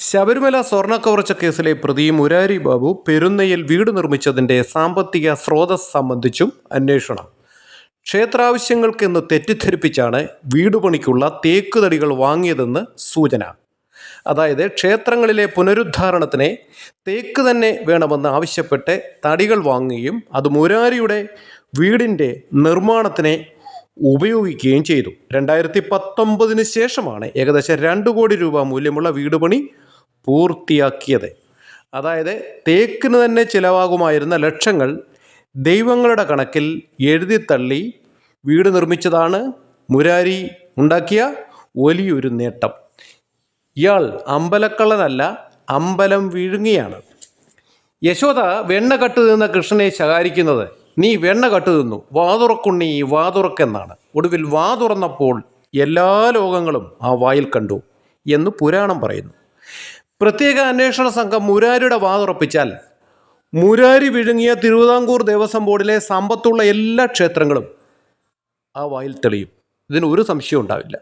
ശബരിമല സ്വർണ്ണക്കവർച്ച കേസിലെ പ്രതി മുരാരി ബാബു പെരുന്നയിൽ വീട് നിർമ്മിച്ചതിൻ്റെ സാമ്പത്തിക സ്രോതസ് സംബന്ധിച്ചും അന്വേഷണം. ക്ഷേത്രാവശ്യങ്ങൾക്കെന്ന് തെറ്റിദ്ധരിപ്പിച്ചാണ് വീട് പണിക്കുള്ള തേക്കുതടികൾ വാങ്ങിയതെന്ന് സൂചന. അതായത് ക്ഷേത്രങ്ങളിലെ പുനരുദ്ധാരണത്തിന് തേക്ക് തന്നെ വേണമെന്ന് ആവശ്യപ്പെട്ട് തടികൾ വാങ്ങുകയും അത് മുരാരിയുടെ വീടിൻ്റെ നിർമ്മാണത്തിന് ഉപയോഗിക്കുകയും ചെയ്തു. 2019 ശേഷമാണ് ഏകദേശം 2 കോടി രൂപ മൂല്യമുള്ള വീട് പണി പൂർത്തിയാക്കിയത്. അതായത് തേക്കിന് തന്നെ ചിലവാകുമായിരുന്ന ലക്ഷങ്ങൾ ദൈവങ്ങളുടെ കണക്കിൽ എഴുതിത്തള്ളി വീട് നിർമ്മിച്ചതാണ് മുരാരി ഉണ്ടാക്കിയ വലിയൊരു നേട്ടം. ഇയാൾ അമ്പലക്കള്ളനല്ല, അമ്പലം വിഴുങ്ങിയാണ്. യശോദ വെണ്ണ കട്ടു നിന്ന കൃഷ്ണനെ ശകാരിക്കുന്നത് നീ വെണ്ണ കട്ടു തിന്നു, വാതുറക്കുണ്ണി വാതുറക്കെന്നാണ്. ഒടുവിൽ വാതുറന്നപ്പോൾ എല്ലാ ലോകങ്ങളും ആ വായിൽ കണ്ടു എന്ന് പുരാണം പറയുന്നു. പ്രത്യേക അന്വേഷണ സംഘം മുരാരിയുടെ വാതുറപ്പിച്ചാൽ മുരാരി വിഴുങ്ങിയ തിരുവിതാംകൂർ ദേവസ്വം ബോർഡിലെ സമ്പത്തുള്ള എല്ലാ ക്ഷേത്രങ്ങളും ആ വായിൽ തെളിയും. ഇതിന് ഒരു സംശയവും ഉണ്ടാവില്ല.